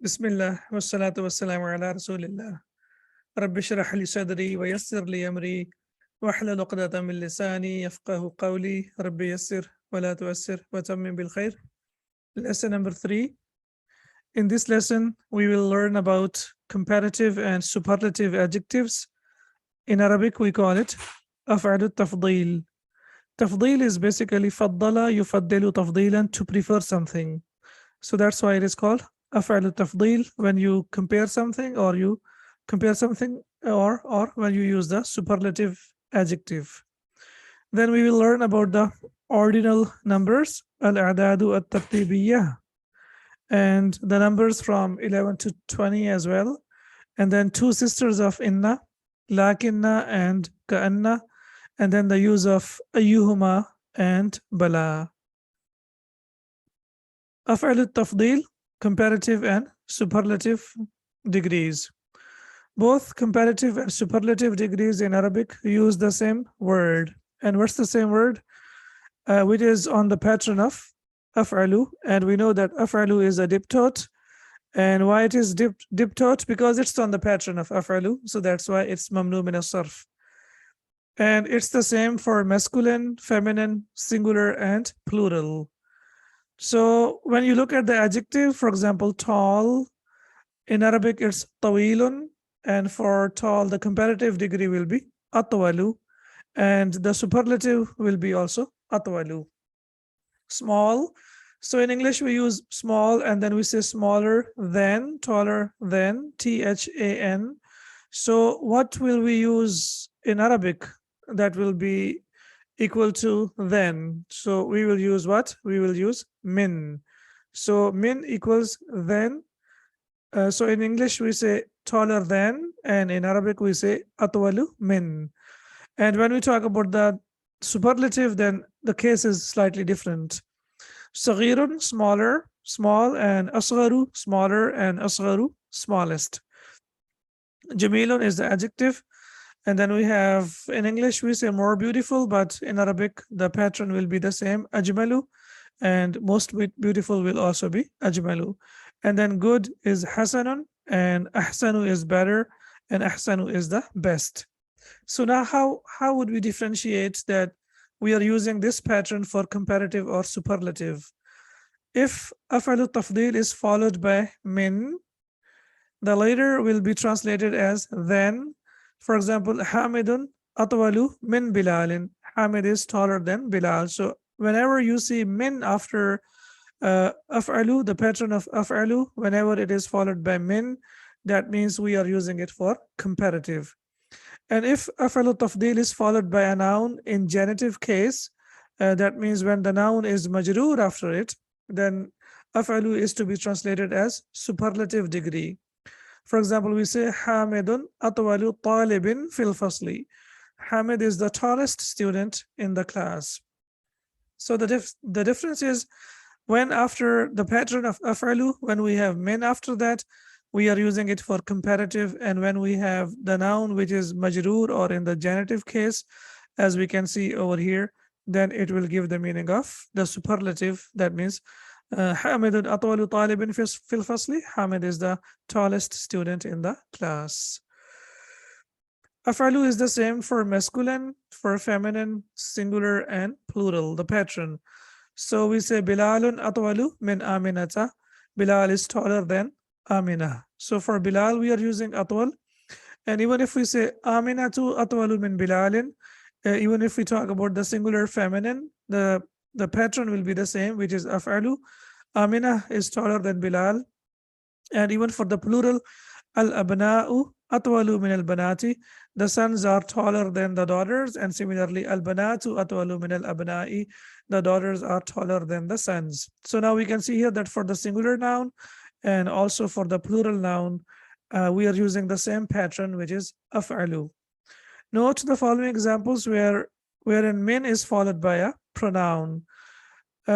بسم الله والصلاة والسلام على رسول الله رب اشرح لي صدري ويسر لي أمري واحلل عقدة من لساني يفقه قولي رب يسر ولا تؤسر وتمم بالخير. Lesson number 3. In this lesson, we will learn about comparative and superlative adjectives. In Arabic, we call it أفعل التفضيل. تفضيل is basically فضل يفضل تفضيلا, to prefer something. So that's why it is called أفعل التفضيل, when you compare something or when you use the superlative adjective. Then we will learn about the ordinal numbers, الأعداد الترتيبية, and the numbers from 11 to 20 as well. And then two sisters of inna, lakinna and ka'anna, and then the use of ayyuhuma and bala. أفعل التفضيل, comparative and superlative degrees. Both comparative and superlative degrees in Arabic use the same word. And what's the same word? Which is on the pattern of أفعل. And we know that أفعل is a diptot. And why it is diptot? Because it's on the pattern of أفعل. So that's why it's mamnu min as-sarf. And it's the same for masculine, feminine, singular, and plural. So when you look at the adjective, for example, tall, in Arabic it's tawilun, and for tall the comparative degree will be atwalu, and the superlative will be also atwalu. Small, so in English we use small and then we say smaller than, taller than, THAN. So what will we use in Arabic that will be equal to then? So we will use what? We will use min. So min equals then. So in English we say taller than, and in Arabic we say atwalu min. And when we talk about the superlative, then the case is slightly different. Saghirun, smaller, small, and asgharu, smaller, and asgharu, smallest. Jamilun is the adjective. And then we have, in English, we say more beautiful, but in Arabic, the pattern will be the same, ajmalu, and most beautiful will also be ajmalu. And then good is hasanun, and ahsanu is better, and ahsanu is the best. So now how would we differentiate that we are using this pattern for comparative or superlative? If أفعل التفضيل is followed by min, the later will be translated as then. For example, Hamidun atwalu min Bilalin. Hamid is taller than Bilal. So whenever you see min after af'alu, the pattern of af'alu, whenever it is followed by min, that means we are using it for comparative. And if af'alu tafdil is followed by a noun in genitive case, that means when the noun is majroor after it, then af'alu is to be translated as superlative degree. For example, we say Hamidun atwalu talibin fil fasli. Hamid is the tallest student in the class. So the difference is when after the pattern of af'alu, when we have min after that, we are using it for comparative, and when we have the noun which is majroor or in the genitive case, as we can see over here, then it will give the meaning of the superlative. That means Hamidun atwalu talibin fil fasli. Hamid is the tallest student in the class. Af'alu is the same for masculine, for feminine, singular, and plural, the pattern. So we say Bilalun atwalu min Aminata. Bilal is taller than Amina. So for Bilal we are using atwal. And even if we say Aminatu atwalu min Bilalin, even if we talk about the singular feminine, the pattern will be the same, which is af'alu. Amina is taller than Bilal. And even for the plural, al-abna'u atwalu min al-banati, the sons are taller than the daughters. And similarly, al-banatu atwalu min al-abna'i, the daughters are taller than the sons. So now we can see here that for the singular noun and also for the plural noun, we are using the same pattern, which is af'alu. Note the following examples wherein min is followed by a pronoun.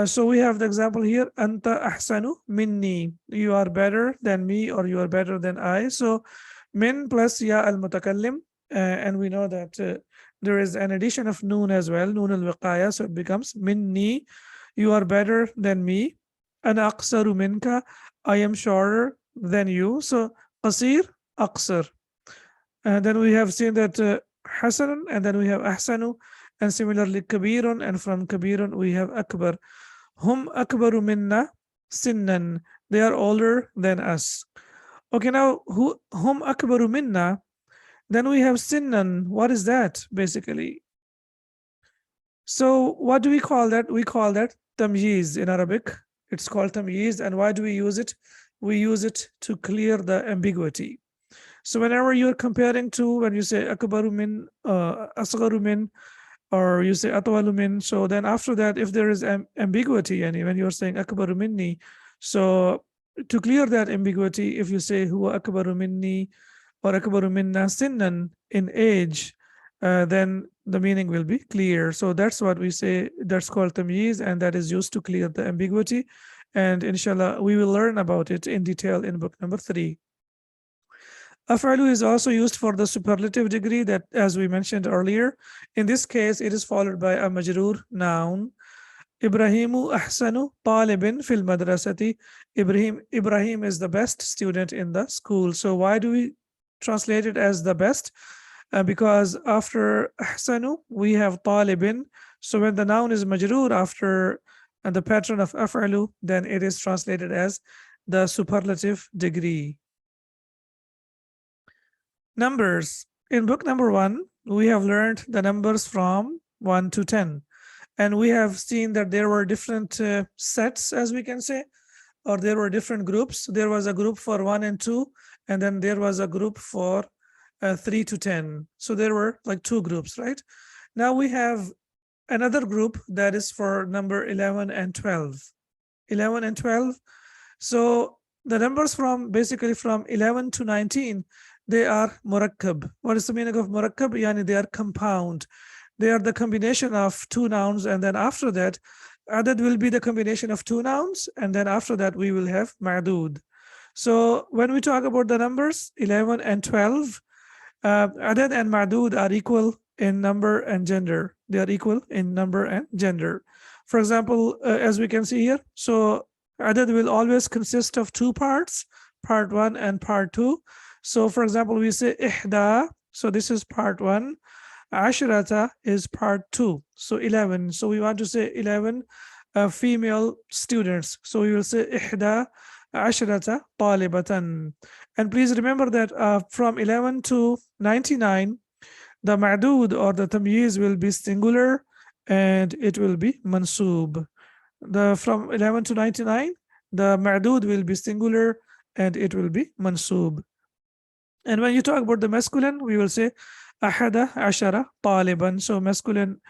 So we have the example here, Anta ahsanu minni. You are better than me, or you are better than I. So min plus ya al-mutakallim, and we know that there is an addition of noon as well, noon al-wiqaya, so it becomes minni. You are better than me. Ana aqsaru minka. I am shorter than you. So قصير أقصر. And then we have seen that حسن, and then we have أحسن, and similarly كبير, and from كبير we have أكبر. هم أكبر منا سنا. They are older than us. Okay, now هم أكبر منا. Then we have سنا. What is that basically? So what do we call that? We call that tamyiz in Arabic. It's called tamyiz. And why do we use it? We use it to clear the ambiguity. So whenever you're comparing to, when you say akbaru min, asgharu min, or you say atwalu min, so then after that, if there is ambiguity, and when you're saying akbaru minni, so to clear that ambiguity, if you say huwa akbaru minni or akbaru minna sinnan, in age, then the meaning will be clear. So that's what we say, that's called tamyiz, and that is used to clear the ambiguity. And inshallah, we will learn about it in detail in book number 3. أفعل is also used for the superlative degree, that, as we mentioned earlier. In this case, it is followed by a majroor noun. Ibrahimu ahsanu talibin fil madrasati. Ibrahim is the best student in the school. So why do we translate it as the best? Because after ahsanu, we have talibin. So when the noun is majroor after the pattern of af'alu, then it is translated as the superlative degree. Numbers. In book number 1, we have learned the numbers from 1 to 10. And we have seen that there were different sets, as we can say, or there were different groups. There was a group for 1 and 2, and then there was a group for 3 to 10. So there were like 2 groups, right? Now we have another group that is for number 11 and 12. 11 and 12. So the numbers from basically from 11 to 19, they are murakkab. What is the meaning of murakkab? Yani they are compound. They are the combination of 2 nouns, and then after that, adad will be the combination of 2 nouns, and then after that we will have ma'dud. So when we talk about the numbers 11 and 12, adad and ma'dud are equal in number and gender. They are equal in number and gender. For example, as we can see here, so adad will always consist of 2 parts, part 1 and part 2. So for example, we say ihda, so this is part 1. Ashrata is part 2, so 11. So we want to say 11 female students. So we will say ihda ashrata talibatan. And please remember that from 11 to 99, the ma'dud or the tamyiz will be singular and it will be mansub. From 11 to 99, the ma'dud will be singular and it will be mansub. And when you talk about the masculine, we will say ahada ashara taliban. So masculine,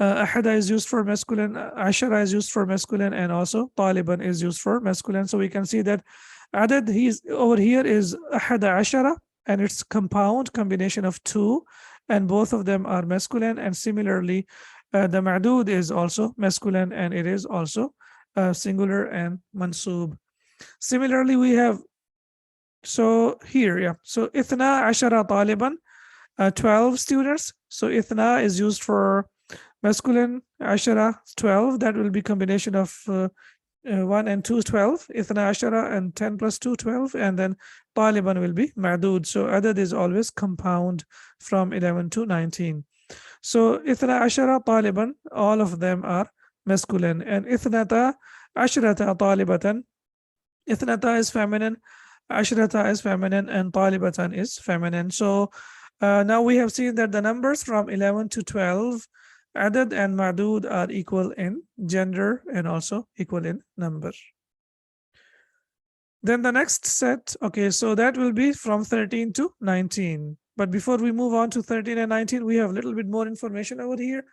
ahada is used for masculine, ashara is used for masculine, and also taliban is used for masculine. So we can see that adad over here is ahada ashara, and it's compound combination of 2, and both of them are masculine. And similarly, the ma'dud is also masculine, and it is also singular and mansub. Similarly, we have, so here, yeah, so ithna ashara taliban, 12 students. So ithna is used for masculine, ashara 12. That will be combination of 1 and 2, 12. Ithna ashara and 10 plus 2, 12. And then taliban will be ma'dud. So adad is always compound from 11 to 19. So ithna ashara taliban, all of them are masculine. And ithnata ashrata talibatan, ithnata is feminine, ashrata is feminine, and talibatan is feminine. So now we have seen that the numbers from 11 to 12, adad and ma'dud, are equal in gender and also equal in number. Then the next set, okay, so that will be from 13 to 19. But before we move on to 13 and 19, we have a little bit more information over here.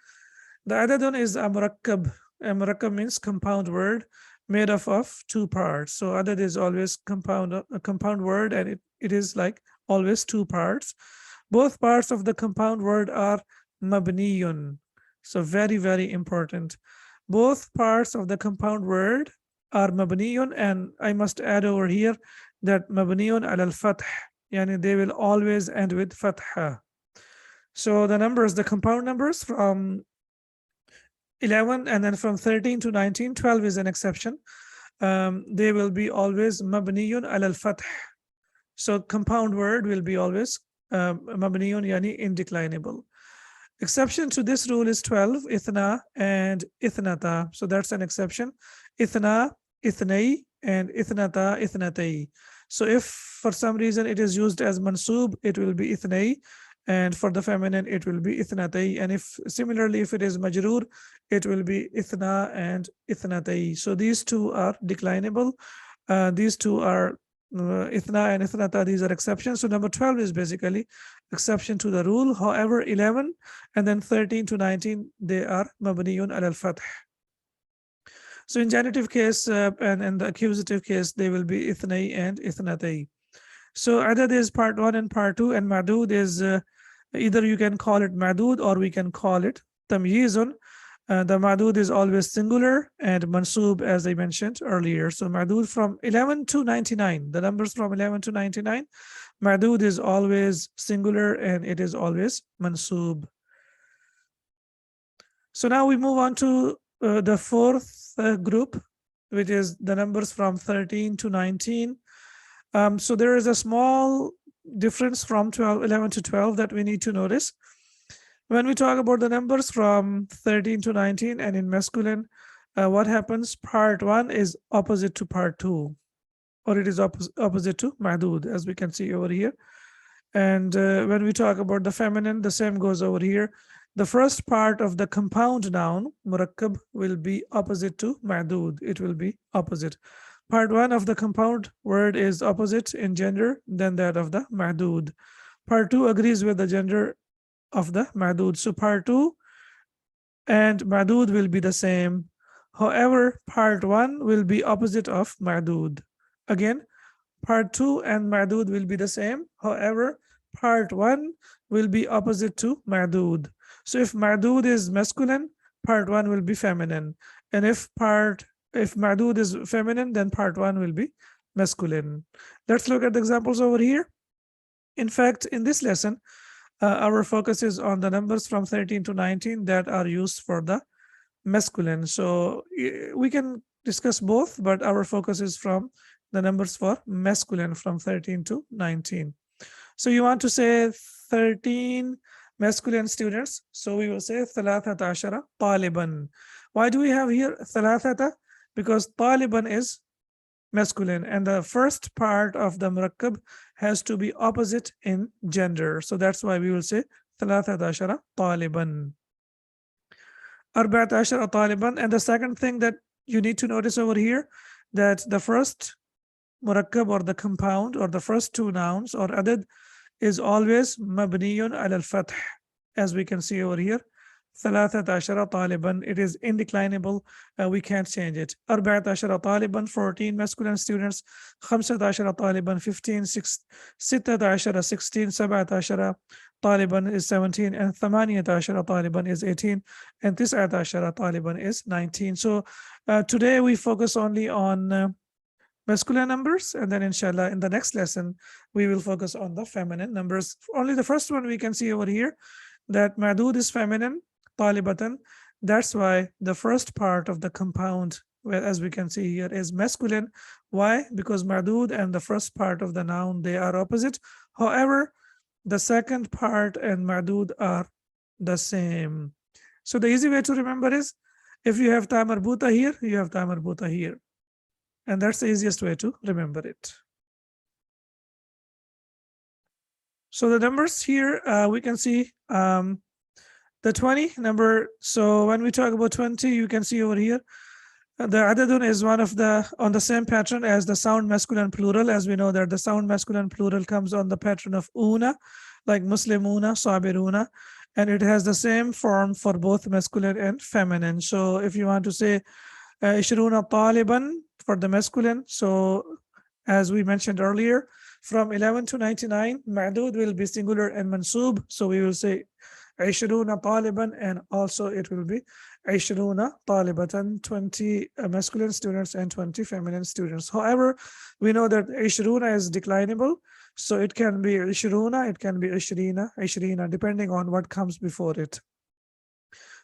The adadun is a murakkab. A murakkab means compound word made up of 2 parts. So adad is always a compound word, and it is like always 2 parts. Both parts of the compound word are mabniyun. So very, very important. Both parts of the compound word are mabniyun, and I must add over here that mabniyun al-fath, yani they will always end with fatha. So the numbers, the compound numbers from 11 and then from 13 to 19, 12 is an exception. they will be always mabniyun ala al-fath. So compound word will be always mabniyun yani indeclinable. Exception to this rule is 12, ithna and ithnata. So that's an exception. Ithna, ithnai, and ithnata, ithnatai. So if for some reason it is used as mansub, it will be ithnai, and for the feminine it will be ithnatai. And if similarly if it is majroor, it will be ithna and ithnatai. So these two are declinable. These two are ithna and ithnata, these are exceptions. So number 12 is basically exception to the rule. However, 11 and then 13 to 19, they are mabniyun ala al-fath. So in genitive case and in the accusative case, they will be ithnai and ithnatai. So adad is part 1 and part 2, and madud is either you can call it madud or we can call it tamyizun. The madud is always singular and mansub, as I mentioned earlier. So madud from 11 to 99, the numbers from 11 to 99, madud is always singular and it is always mansub. So now we move on to the fourth group, which is the numbers from 13 to 19. So there is a small difference from 11 to 12 that we need to notice. When we talk about the numbers from 13 to 19 and in masculine, what happens? Part 1 is opposite to part 2, or it is opposite to madud, as we can see over here. And when we talk about the feminine, the same goes over here. The first part of the compound noun, murakkab, will be opposite to madud. It will be opposite. Part 1 of the compound word is opposite in gender than that of the madud. Part 2 agrees with the gender of the madud. So part 2 and madud will be the same. However, part 1 will be opposite of madud. Again, part 2 and madud will be the same. However, part 1 will be opposite to madud. So if madud is masculine, part 1 will be feminine. And if madud is feminine, then part 1 will be masculine. Let's look at the examples over here. In fact, in this lesson, our focus is on the numbers from 13 to 19 that are used for the masculine. So we can discuss both, but our focus is from the numbers for masculine from 13 to 19. So you want to say 13 masculine students. So we will say ثلاثة عشر طالبا. Why do we have here ثلاثة? Because طالبا is masculine, and the first part of the murakkab has to be opposite in gender. So that's why we will say ثلاثة عشر طالبا. أربعة عشر طالبا. And the second thing that you need to notice over here, that the first murakkab or the compound or the first two nouns or adad is always mabniyun ala al-fath, as we can see over here. ثلاثة عشر طالبا, it is indeclinable, we can't change it. أربعة عشر طالبا, 14 masculine students. خمسة عشر طالبا, 15. ستة عشر, 16. سبعة عشر طالبا is 17, and ثمانية عشر طالبا is 18, and تسعة عشر طالبا is 19. So today we focus only on masculine numbers, and then inshallah in the next lesson we will focus on the feminine numbers. Only the first one we can see over here, that madud is feminine, talibatan. That's why the first part of the compound, where as we can see here, is masculine. Why? Because madud and the first part of the noun, they are opposite. However, the second part and madud are the same. So the easy way to remember is, if you have ta marbuta here, you have ta marbuta here. And that's the easiest way to remember it. So the numbers here, we can see the 20 number. So when we talk about 20, you can see over here, the adadun is one of the, on the same pattern as the sound masculine plural. As we know that the sound masculine plural comes on the pattern of una, like muslimuna, sabiruna, and it has the same form for both masculine and feminine. So if you want to say ishruna taliban for the masculine, so as we mentioned earlier, from 11 to 99, ma'dud will be singular and mansub. So we will say ishruna taliban, and also it will be ishruna talibatan, 20 masculine students and 20 feminine students. However, we know that ishruna is declinable, so it can be ishruna, it can be ishrina, depending on what comes before it.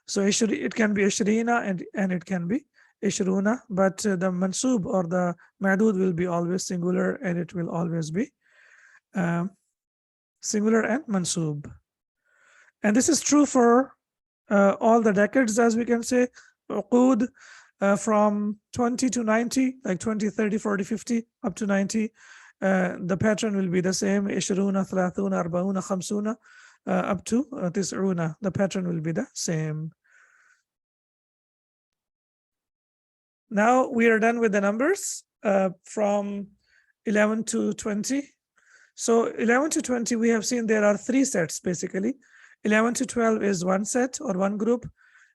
So it can be ishrina and it can be ishruna, but the mansub or the ma'dud will be always singular, and it will always be singular and mansub. And this is true for all the decades, as we can say, uqud, from 20 to 90, like 20, 30, 40, 50, up to 90. The pattern will be the same, ishruna, thalathuna, arbauna, khamsuna, up to tis'una. The pattern will be the same. Now we are done with the numbers from 11 to 20. So 11 to 20, we have seen there are three sets basically. 11 to 12 is one set or one group.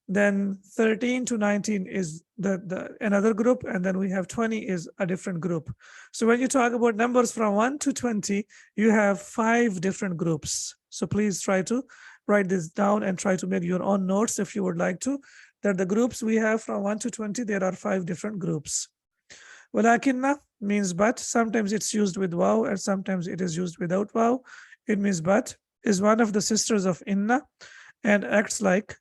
Then 13 to 19 is the another group, and then we have 20 is a different group. So when you talk about numbers from 1 to 20, you have 5 different groups. So please try to write this down and try to make your own notes if you would like to. That the groups we have from 1 to 20, there are 5 different groups. Walakinna means but. Sometimes it's used with waw and sometimes it is used without waw. It means but is one of the sisters of inna and acts like,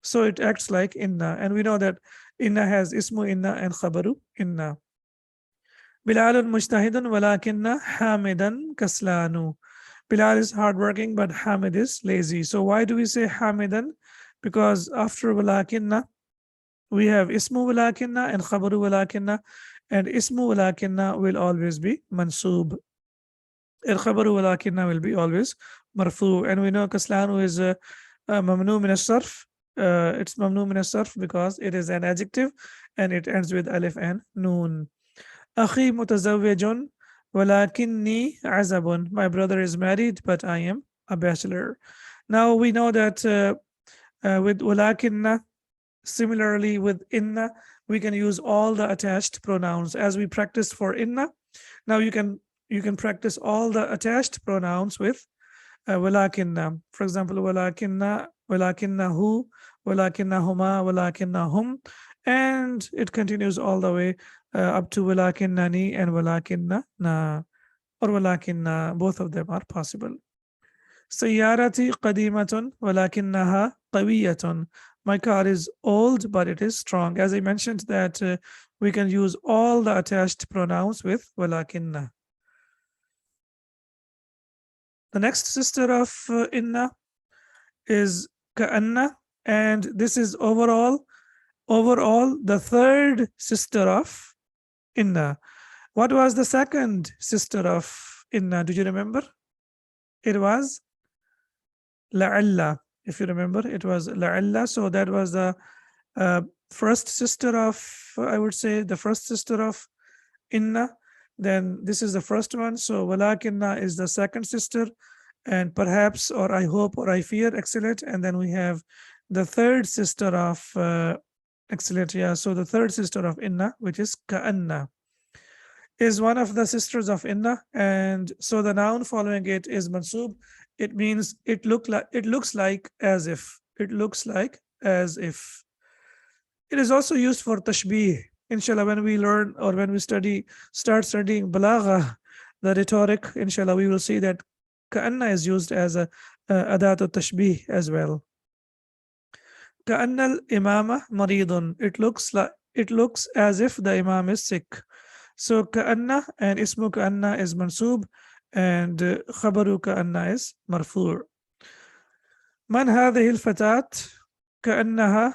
so it acts like inna. And we know that inna has ismu inna and khabaru inna. Bilalun mujtahidun walakinna hamidan kaslanu. Bilal is hardworking, but Hamid is lazy. So why do we say hamidan? Because after walakinna, we have ismu walakinna and khabaru walakinna, and ismu walakinna will always be mansub. And khabaru walakinna will be always marfu. And we know kaslanu is mamnu min as-sarf. It's mamnu min as-sarf because it is an adjective and it ends with alif and noon. Akhi mutazawwijun walakinni azabun. My brother is married, but I am a bachelor. Now we know that with walakinna, similarly with inna, we can use all the attached pronouns as we practiced for inna. Now you can practice all the attached pronouns with walakinna. For example, walakinna, walakinnahu, walakinnahuma, walakinnahum, and it continues all the way up to walakinnani and walakinna or walakinna. Both of them are possible. Sayyarati qadimatun walakinnaha qawiyatun. My car is old, but it is strong. As I mentioned that we can use all the attached pronouns with walakinna. The next sister of inna is ka'anna, and this is overall the third sister of inna. What was the second sister of inna? Do you remember? It was la'alla. If you remember, it was la'alla. So that was the first sister of, I would say, the first sister of inna. Then this is the first one. So walakinna is the second sister, and perhaps, or I hope, or I fear, excellent. And then we have the third sister of excellent. Yeah. So the third sister of inna, which is ka'anna, is one of the sisters of inna, and so the noun following it is mansub. It means it looks like as if. It looks like as if. It is also used for tashbih. Inshallah, when we learn or when we start studying balagha, the rhetoric, inshallah, we will see that ka'anna is used as a adat tashbih as well. Ka'anna al-imama maridun. It looks as if the imam is sick. So ka'anna and ismu ka'anna is mansub, and khabaru ka'anna is marfu'. Man hadhihi al-fatat? Ka'annaha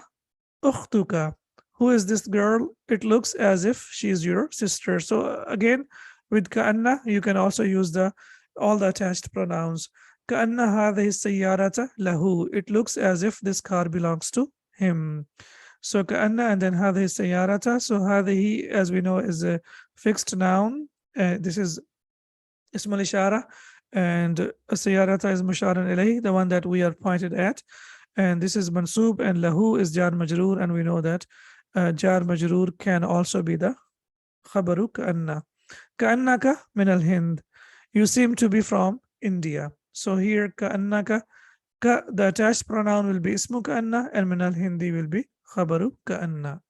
ukhtuka. Who is this girl? It looks as if she is your sister. So again, with ka'anna, you can also use all the attached pronouns. Ka'anna hadhihi sayyarata lahu. It looks as if this car belongs to him. So ka'anna and then hadhihi sayyarata. So hadhihi, as we know, is a fixed noun. This is ism al-ishara, and sayyarata is musharan ilayh, the one that we are pointed at. And this is mansub, and lahu is jar majroor, and we know that jar majroor can also be the khabaru ka'anna. Ka'annaka min al-Hind. You seem to be from India. So here ka'annaka, the attached pronoun will be ismu ka'anna, and min al-Hindi will be khabaru ka'anna.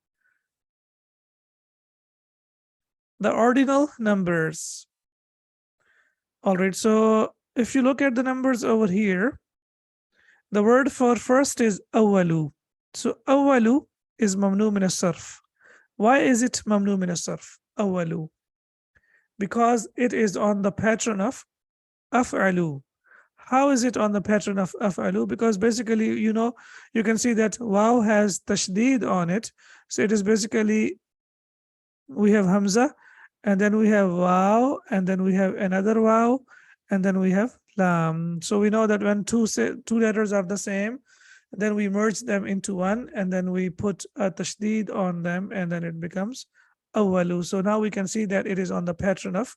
The ordinal numbers. All right, so if you look at the numbers over here, the word for first is awalu. So awalu is mamnu min as-sarf. Why is it mamnu min as-sarf? أول. Because it is on the pattern of أفعل. How is it on the pattern of أفعل? Because basically, you can see that waw has tashdid on it. So it is basically, we have Hamza, and then we have waw, and then we have another waw, and then we have lam. So we know that when two letters are the same, then we merge them into one, and then we put a tashdid on them, and then it becomes awalu. So now we can see that it is on the pattern of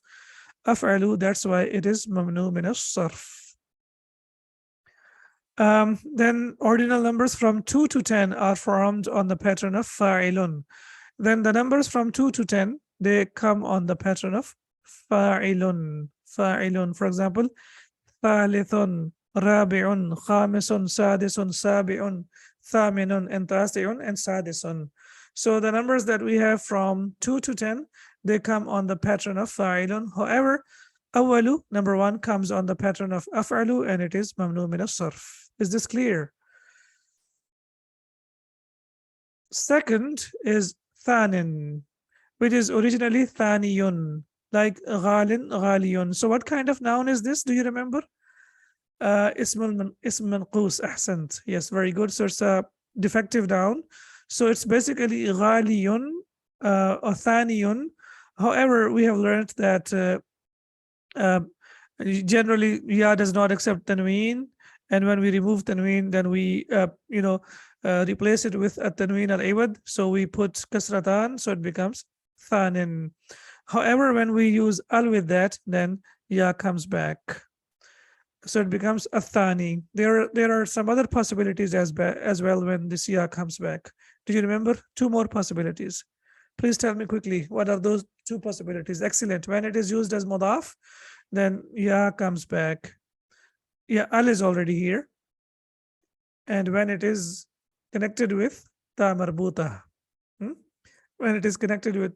af'alu. That's why it is mamnu min as-sarf. Then ordinal numbers from 2 to 10 are formed on the pattern of fa'ilun. Then the numbers from 2 to 10, they come on the pattern of fa'ilun. Fa'ilun, for example, thalithun, rabi'un, khamisun, sadisun, sabi'un, thaminun, and tasi'un, and sadisun. So the numbers that we have from 2 to 10, they come on the pattern of fa'ilun. However, awalu, number 1, comes on the pattern of af'alu, and it is mamnu min as-sarf. Is this clear? Second is thanin, which is originally thaniyun, like ghalin, ghaliyun. So what kind of noun is this? Do you remember? Ism manqus, ahsant. Yes, very good. So it's a defective noun. So it's basically ghaliyun or thaniyun. However, we have learned that generally ya does not accept tanween, and when we remove tanween, then we replace it with a tanween al-iwad. So we put kasratan, so it becomes thanin. However, when we use al with that, then ya comes back, so it becomes a thani. There are some other possibilities as well when this ya comes back. Do you remember? 2 more possibilities. Please tell me quickly, what are those 2 possibilities? Excellent. When it is used as mudaf, then ya comes back. Yeah, al is already here. And when it is connected with ta marbuta, when it is connected with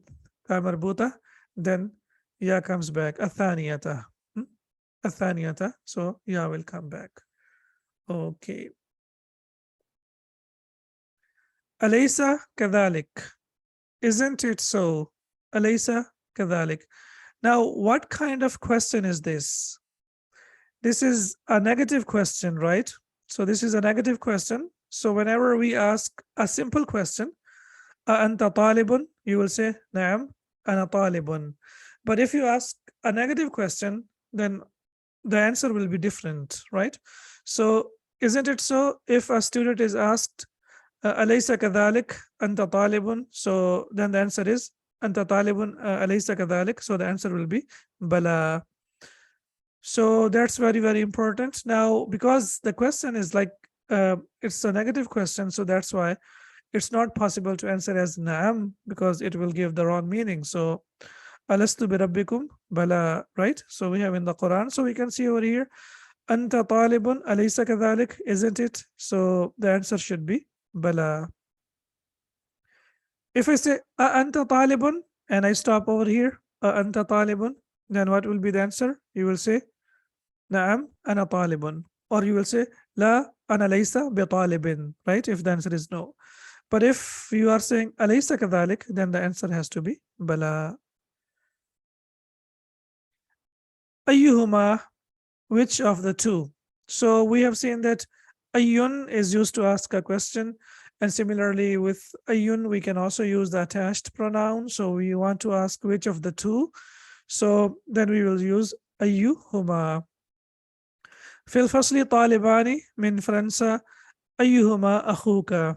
ta marbuta, then ya comes back. Athaniyata. Athaniyata. So ya will come back. Okay. Alaysa kadhalik. Isn't it so? Alaysa kadhalik. Now, what kind of question is this? This is a negative question, right? So this is a negative question. So whenever we ask a simple question, anta talibun, you will say, na'am, ana talibun. But if you ask a negative question, then the answer will be different, right? So isn't it so if a student is asked, alaysa kadhalik, anta talibun, so then the answer is, anta talibun, alaysa kadhalik, so the answer will be bala. So that's very, very important. Now, because the question is like, it's a negative question, so that's why it's not possible to answer as na'am, because it will give the wrong meaning. So, alastu bi rabbikum bala, right? So we have in the Quran, so we can see over here, anta talibun alaysa kadhalik, isn't it? So the answer should be bala. If I say anta talibun and I stop over here, anta talibun, then what will be the answer? You will say, na'am, ana talibun. Or you will say, la, ana laysa bi talibin, right? If the answer is no. But if you are saying alaysa kadhalik, then the answer has to be bala. Ayyuhuma, which of the 2? So we have seen that ayyun is used to ask a question, and similarly with ayyun we can also use the attached pronoun. So we want to ask which of the 2, so then we will use ayyuhuma. Fil fasli talibani min Fransa, ayyuhuma akhuka.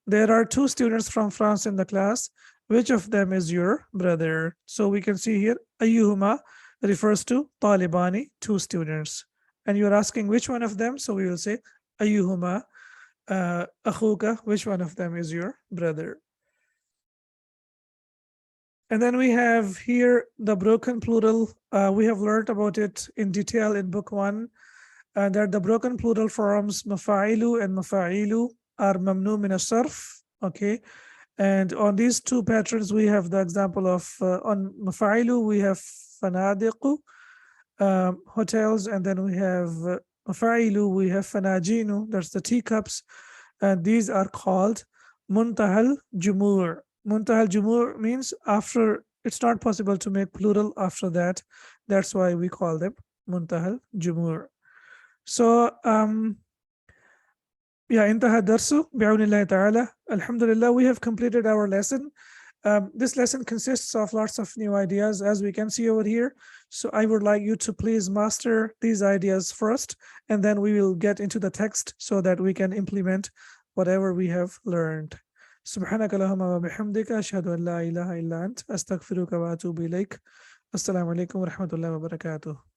There are 2 students from France in the class. Which of them is your brother? So we can see here ayyuhuma refers to talibani, 2 students, and you're asking which one of them, so we will say ayyuhuma akhuka, which one of them is your brother. And then we have here the broken plural. We have learned about it in detail in book 1, that the broken plural forms mafa'ilu and mafa'ilu are mamnu min as-sarf. Okay, and on these 2 patterns we have the example of on mafa'ilu we have fanadiqu, hotels, and then we have mafa'ilu, we have fanajinu, that's the teacups, and these are called muntahal jumur. Muntaha al-Jumur means after, it's not possible to make plural after that. That's why we call them Muntaha al-Jumur. So, yeah, intaha darsu bi'awnillahi ta'ala. Alhamdulillah, we have completed our lesson. This lesson consists of lots of new ideas, as we can see over here. So I would like you to please master these ideas first, and then we will get into the text so that we can implement whatever we have learned. سبحانك اللهم وبحمدك أشهد أن لا إله إلا أنت أستغفرك وأتوب إليك. السلام عليكم ورحمة الله وبركاته.